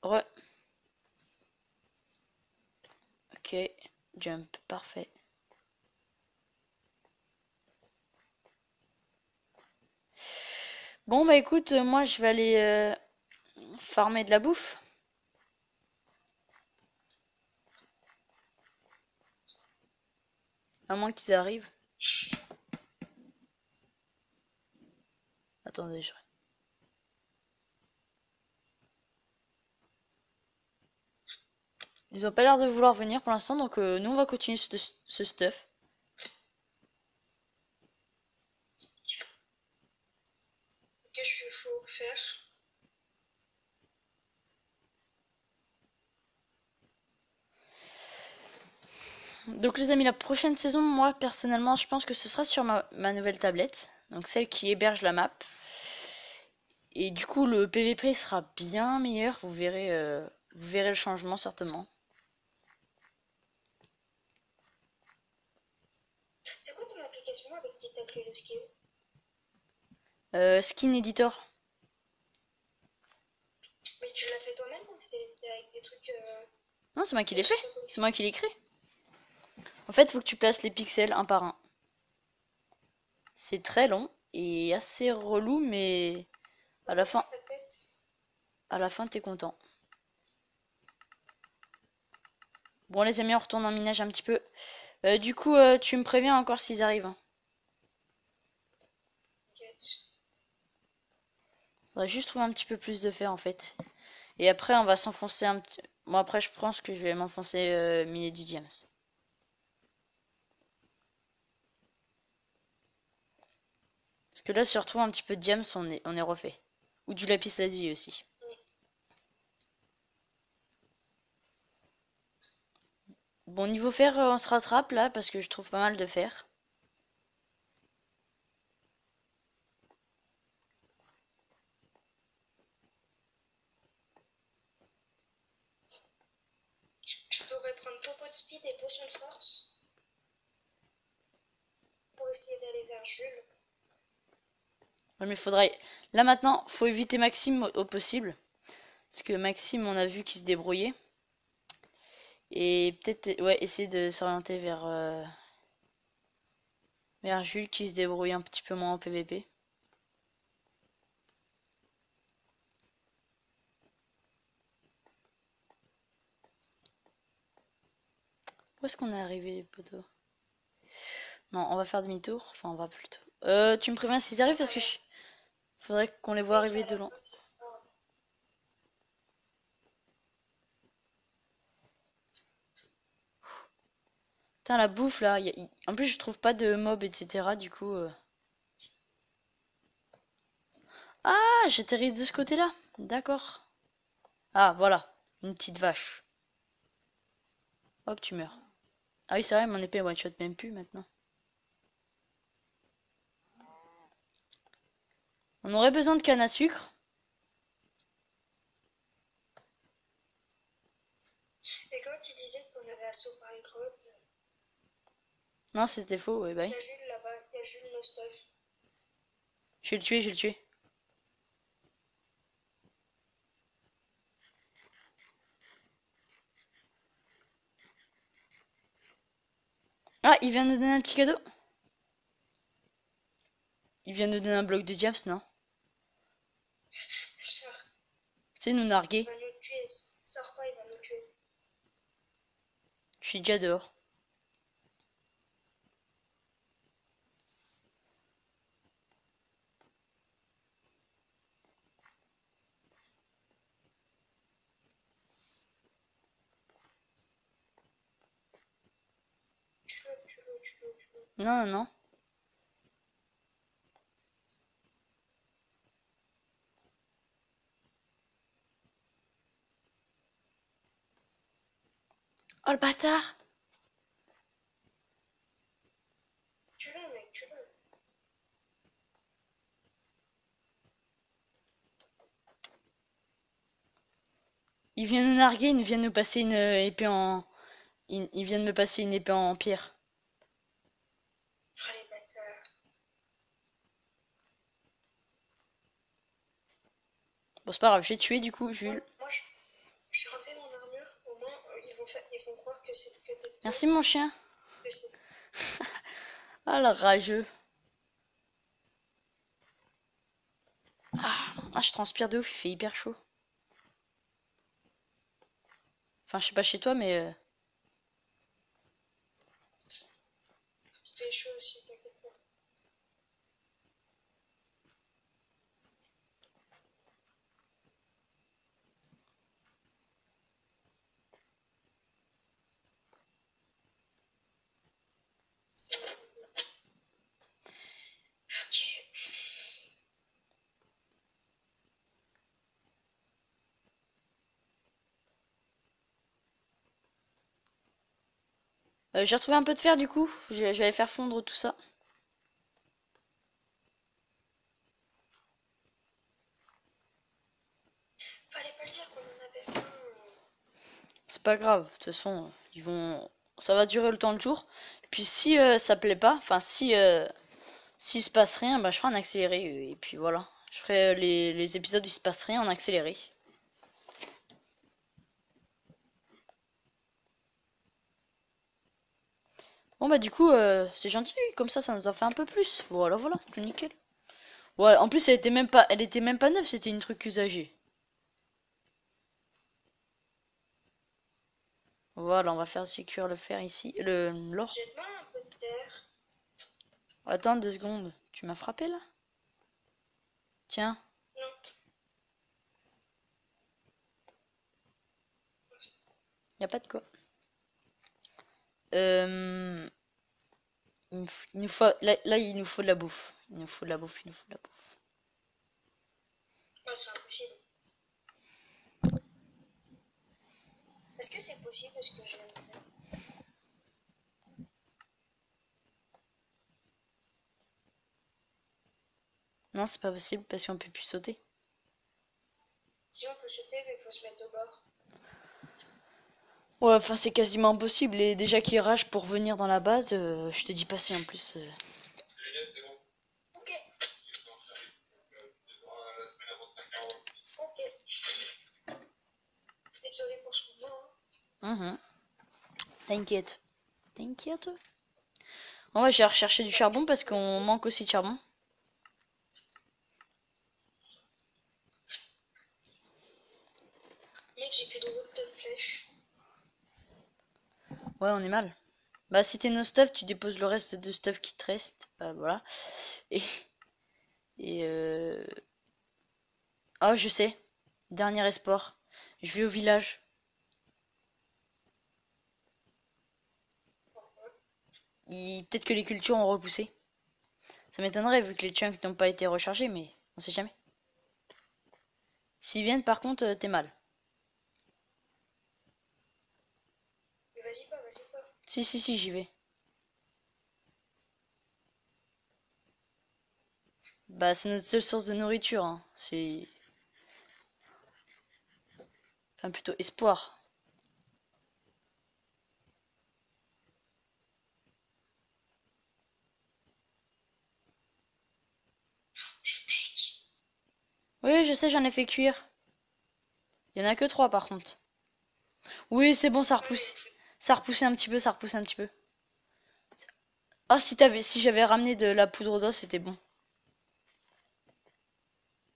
Re. Ok. Jump. Parfait. Bon bah écoute, moi je vais aller farmer de la bouffe. À moins qu'ils arrivent. Attendez, ils ont pas l'air de vouloir venir pour l'instant, donc nous on va continuer ce stuff. Qu'est-ce qu'il faut faire? Donc les amis, la prochaine saison, moi personnellement, je pense que ce sera sur ma nouvelle tablette. Donc celle qui héberge la map. Et du coup, le PVP sera bien meilleur. Vous verrez le changement certainement. C'est quoi ton application avec qui t'as créé le skill? Skin Editor. Mais tu l'as fait toi-même ou c'est avec des trucs. Non, c'est moi qui Je l'ai fait. sais pas comment C'est moi expliquer. qui l'ai créé. En fait, il faut que tu places les pixels un par un. C'est très long et assez relou, mais à la fin, Voir ta tête. t'es content. Bon, les amis, on retourne en minage un petit peu. Du coup, tu me préviens encore s'ils arrivent, hein. Faudrait juste trouver un petit peu plus de fer en fait. Et après, on va s'enfoncer un petit. Bon, après, je pense que je vais m'enfoncer miner du diams. Parce que là, si on retrouve un petit peu de diams, on est refait. Ou du lapis lazuli aussi. Bon, niveau fer, on se rattrape là parce que je trouve pas mal de fer. Je pourrais prendre Popo de speed et potion de force pour essayer d'aller vers Jules. Ouais, mais faudrait. Là maintenant, faut éviter Maxime au possible. Parce que Maxime, on a vu qu'il se débrouillait. Et peut-être ouais, essayer de s'orienter vers Jules qui se débrouille un petit peu moins en PVP. Où est-ce qu'on est arrivé les poteaux? Non, on va faire demi-tour. Enfin, on va plutôt. Tu me préviens s'ils arrivent parce que faudrait qu'on les voit Mec, arriver à de la loin. fin, c'est fort. Putain, la bouffe là. En plus, je trouve pas de mobs, etc. Du coup. Ah, j'atterris de ce côté-là. D'accord. Ah, voilà. Une petite vache. Hop, tu meurs. Ah oui, c'est vrai, mon épée one-shot même plus maintenant. On aurait besoin de canne à sucre. Et quand tu disais qu'on avait assaut par les grottes, Non, c'était faux, ouais, il y bye. a Jules là-bas, il y a Jules Nostos. Je vais le tuer, je vais le tuer. Ah, il vient de nous donner un petit cadeau. Il vient de nous donner un bloc de diams, non? Genre, Tu sais, nous il narguer. va nous tuer. Sors pas, il va nous tuer. Je suis déjà dehors. Tu le. Non, non, non. Oh le bâtard! Tu le, mec, tu le. Il vient nous narguer, il vient nous passer une épée en. Il vient de me passer une épée en pierre. Oh les bâtards. Bon, c'est pas grave, j'ai tué du coup, Moi, Jules. moi, je, Je refais mon armure, au moins ils vont croire que c'est que t'es Merci mon chien. que c'est. Ah le rageux. Je transpire de ouf, il fait hyper chaud. Enfin, je sais pas chez toi, mais... Il fait chaud aussi, t'inquiète pas. Ok. j'ai retrouvé un peu de fer du coup. Je vais aller faire fondre tout ça. Fallait pas le dire qu'on en avait un. C'est pas grave. De toute façon, ils vont... Ça va durer le temps de jour. Et puis si ça plaît pas, enfin si... s'il se passe rien, bah je ferai un accéléré. Et puis voilà. Je ferai les épisodes où il se passe rien en accéléré. Bon bah du coup, c'est gentil. Comme ça nous en fait un peu plus. Voilà, voilà. Tout nickel. Ouais, en plus elle était même pas neuve. C'était une truc usagée. Voilà, on va faire aussi cuire le fer ici. L'or. Jette-moi un peu de terre. Attends 2 secondes. Tu m'as frappé là? Tiens. Non. Y a pas de quoi. Il nous faut, là, il nous faut de la bouffe. Il nous faut de la bouffe, il nous faut de la bouffe. Oh, c'est impossible. Est-ce que c'est possible ce que je viens de faire? Non, c'est pas possible parce qu'on peut plus sauter. Si on peut sauter, mais il faut se mettre au bord. Ouais, enfin, c'est quasiment impossible. Et déjà qu'il rage pour venir dans la base, je te dis pas si en plus. Ok. Ok. Désolé pour ce moment. Mhm. T'inquiète. T'inquiète. On va, j'ai recherché du charbon parce qu'on manque aussi de charbon. Mec, j'ai plus de route de flèche. Ouais, on est mal. Bah, si t'es no stuff, tu déposes le reste de stuff qui te reste. Bah, voilà. Et. Et Oh, je sais. Dernier espoir. Je vais au village. Pourquoi? Peut-être que les cultures ont repoussé. Ça m'étonnerait vu que les chunks n'ont pas été rechargés, mais on sait jamais. S'ils viennent, par contre, t'es mal. Mais vas-y pas, vas-y pas. Si, si, si, j'y vais. Bah, c'est notre seule source de nourriture, hein. C'est... Enfin, plutôt espoir. Des steaks. Oui, je sais, j'en ai fait cuire. Il y en a que 3, par contre. Oui, c'est bon, ça Ouais, mais repousse. Ça repoussait un petit peu, ça repoussait un petit peu. Ah, si j'avais ramené de la poudre d'os, c'était bon.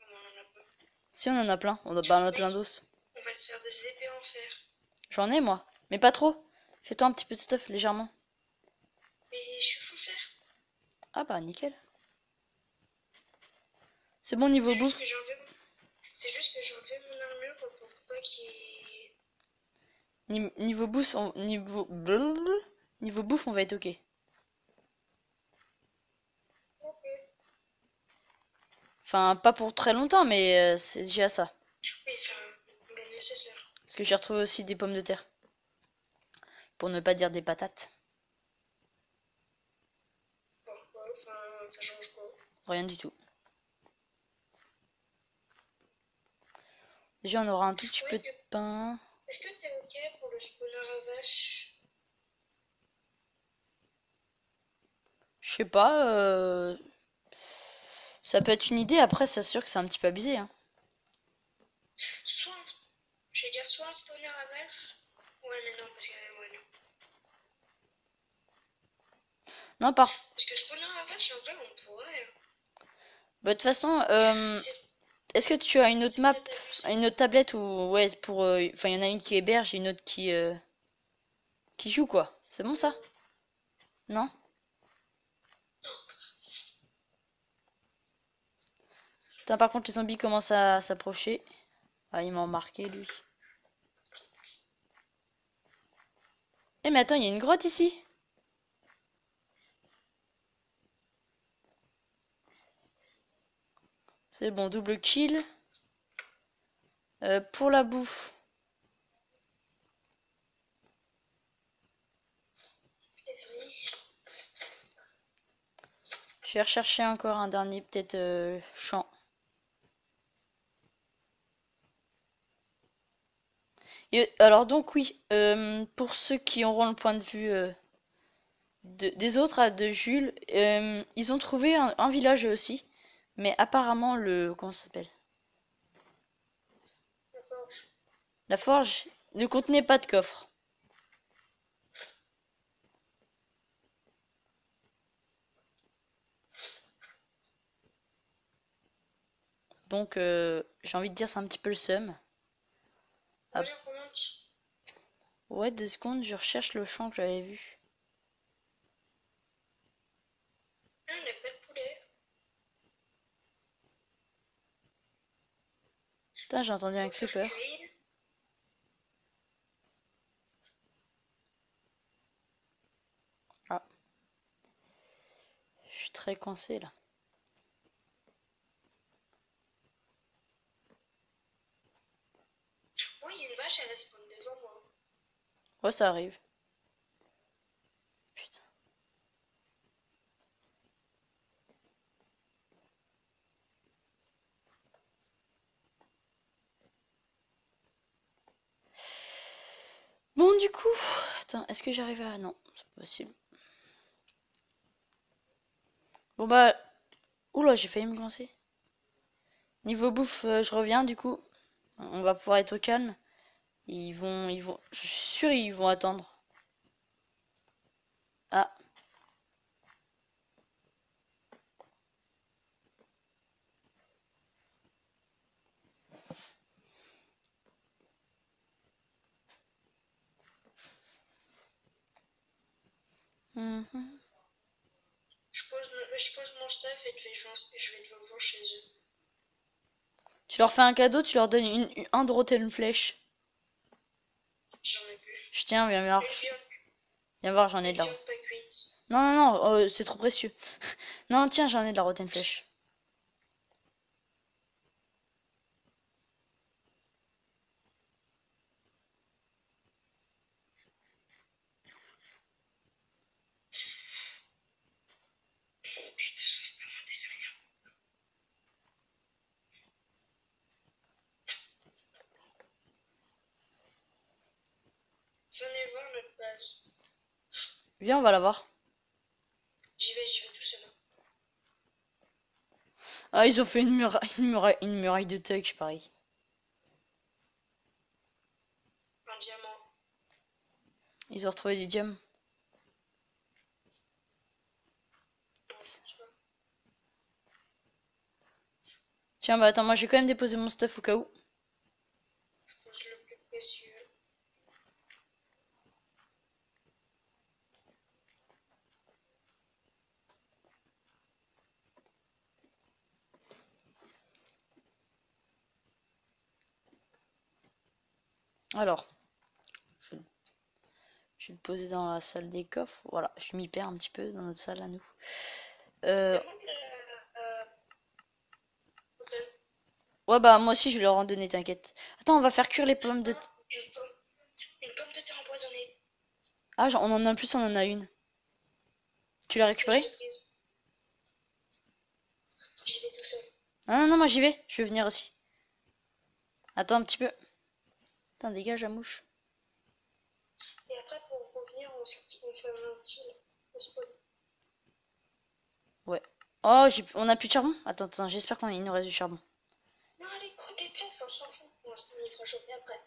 on en a pas. Si, on en a plein. Bah, on a plein Mec, d'os. on va se faire des épées en fer. J'en ai, moi. Mais pas trop. Fais-toi un petit peu de stuff, légèrement. Mais je suis fou fer. Ah bah, nickel. C'est bon niveau C'est juste bouffe. que j'ai enlevé C'est juste que j'ai enlevé mon armure pour pas qu'il y ait... Niveau bouffe, niveau bouffe, on va être ok. Ok. Enfin, pas pour très longtemps, mais c'est déjà ça. Oui, enfin, le nécessaire. Parce que j'ai retrouvé aussi des pommes de terre. Pour ne pas dire des patates. Pourquoi? Enfin, ça change quoi? Rien du tout. Déjà, on aura un tout petit peu Ouais, de pain. est-ce que t'es ok pour le spawner à vache? Je sais pas. Ça peut être une idée. Après, c'est sûr que c'est un petit peu abusé, hein. Soit, je vais dire soit un spawner à valve. Ouais, mais non, parce que. Ouais, non. Non, par... Parce que spawner à valve, en vrai, on pourrait. Bah, de toute façon, C'est est-ce que tu as une autre c'est map, peut-être abusé. une autre tablette ou ouais pour, enfin il y en a une qui héberge et une autre qui joue quoi. C'est bon ça? Non? Putain, par contre les zombies commencent à s'approcher. Ah il m'a remarqué lui. Eh mais attends, il y a une grotte ici. C'est bon, double kill. Pour la bouffe. Peut-être fini. Je vais rechercher encore un dernier peut-être champ. Et, alors donc oui, pour ceux qui auront le point de vue des autres, de Jules, ils ont trouvé un village eux aussi, mais apparemment le comment ça s'appelle? D'accord. La forge ne contenait pas de coffre. Donc j'ai envie de dire c'est un petit peu le seum. On va Ah, dire qu'on monte. ouais, 2 secondes, je recherche le champ que j'avais vu. Ah, on a pas de poulet. Putain, j'ai entendu un Faut faire creeper. cuire. Ah, je suis très coincé là. Oui, il y a une vache, elle spawn devant moi. Ouais, ça arrive. Putain. Bon, du coup, attends, est-ce que j'arrive à... Non, c'est pas possible. Bon bah, oula, j'ai failli me coincer. Niveau bouffe, je reviens du coup. On va pouvoir être au calme. Je suis sûr ils vont attendre. Ah, mhm. Je pose mon stuff et je vais te voir chez eux. Tu leur fais un cadeau, tu leur donnes un drôle une flèche. J'en ai plus. Je tiens, viens voir. Une viande, Viens voir, j'en ai une de la... viande pas cuite. Non, non, non, c'est trop précieux. Non, tiens, j'en ai de la rotten flèche. Putain, j'arrive pas à monter ça. Venez voir notre base. Viens, on va la voir. J'y vais tout seul. Ah, ils ont fait une muraille de touch, pareil. Un diamant. Ils ont retrouvé des diamants. Non, tu vois. Tiens, bah attends, moi j'ai quand même déposé mon stuff au cas où. Je pose le plus précieux. Alors, je vais le poser dans la salle des coffres. Voilà, je m'y perds un petit peu dans notre salle à nous. Euh, C'est bon, Automne. ouais, bah moi aussi je vais leur en donner, t'inquiète. Attends, on va faire cuire les pommes de... Ah, une pomme de terre empoisonnée. Ah, on en a en plus, on en a une. Tu l'as Ok, je récupérée? l'ai prise. J'y vais tout seul. Non, non, non, moi j'y vais. Je vais venir aussi. Attends un petit peu. Putain, dégage la mouche. Et après, pour revenir, on fait un petit au spawn. Ouais. Oh, on a plus de charbon? Attends, attends, j'espère qu'il nous reste du charbon. Non, allez, côté presse, on s'en fout. Pour l'instant, on y fera chauffer après.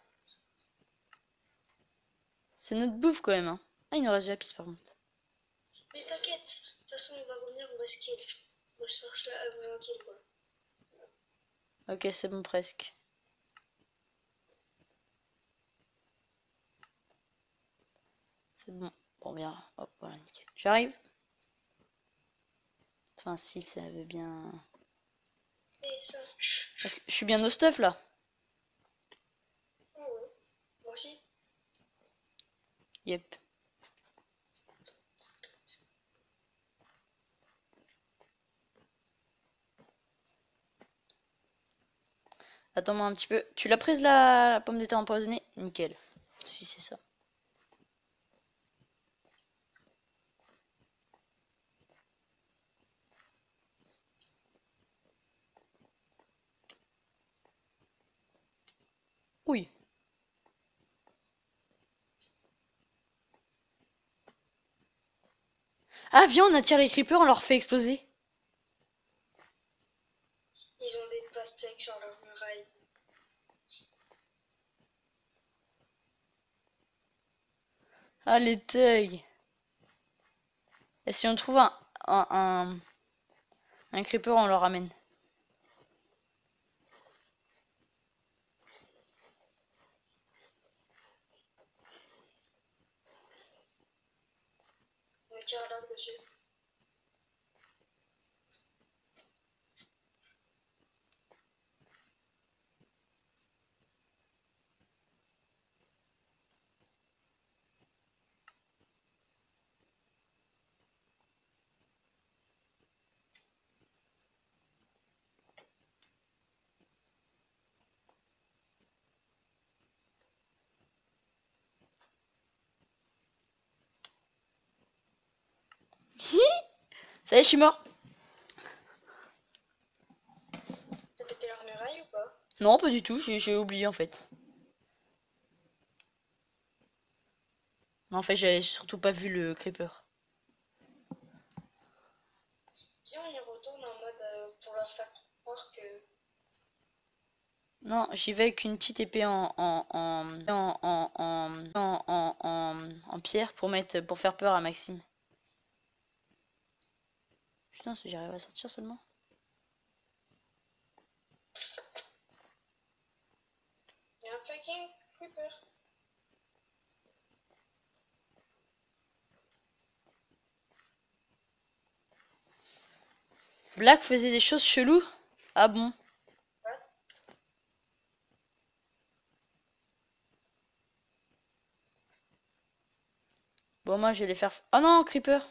C'est notre bouffe quand même. Hein. Ah, il nous reste de la piste par contre. Mais t'inquiète, de toute façon, on va revenir, on va skill. On va se faire cela avant un kill, quoi. Ok, c'est bon presque. C'est bon. Bon, bien. Hop, voilà, nickel. J'arrive. Enfin, si ça veut bien. Et ça. Est-ce que je suis bien au stuff là? Oh ouais. Moi aussi. Yep. Attends-moi un petit peu. Tu l'as prise la pomme de terre empoisonnée? Nickel. Si c'est ça. Oui. Ah, viens, on attire les creepers, on leur fait exploser. Ils ont des pastèques sur leur muraille. Ah, les thugs. Et si on trouve un creeper, on le ramène. On tire à l'arbre dessus. Ça y est, je suis mort. T'as pété leur muraille ou pas? Non, pas du tout, j'ai oublié en fait. Non, en fait, j'avais surtout pas vu le creeper. Si on y retourne en mode pour leur faire croire que. Non, j'y vais avec une petite épée en pierre pour faire peur à Maxime. Putain, si j'arrive à sortir seulement. Il y a un fucking creeper. Black faisait des choses cheloues? Ah bon? Ouais. Bon, moi je vais les faire. Oh non, creeper!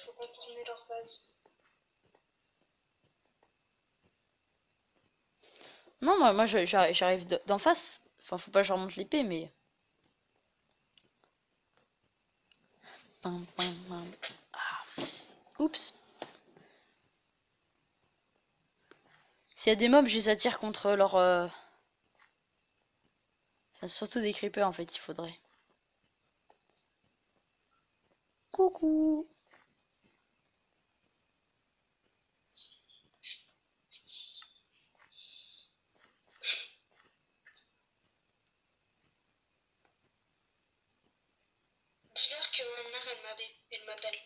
Faut contourner leur base. Non, moi j'arrive d'en face. Enfin, faut pas que je remonte l'épée, mais. Pam, pam, pam. Ah. Oups. S'il y a des mobs, je les attire contre leur. Enfin, surtout des creepers en fait, il faudrait. Coucou! Dis-leur que ma mère elle m'appelle.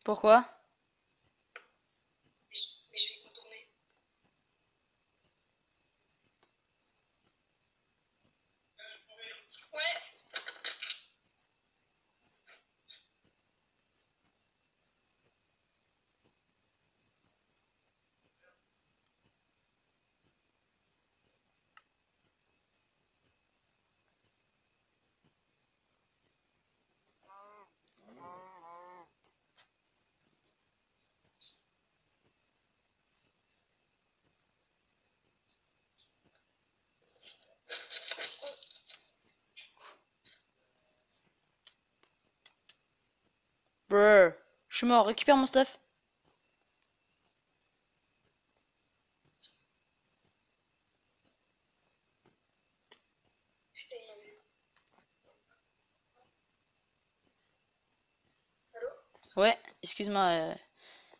Pourquoi? Mais je vais contourner. Ouais. Brrr. Je suis mort, récupère mon stuff. Putain, il m'a vu. Allô? Ouais, excuse-moi,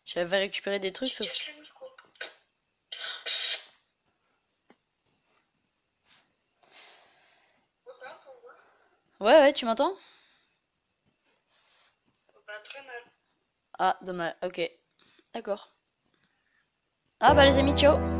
j'avais récupéré des trucs Tu sauf. caches le micro. Ouais, tu m'entends? Pas très mal. Ah, dommage. Ok. D'accord. Ah bah les amis, ciao.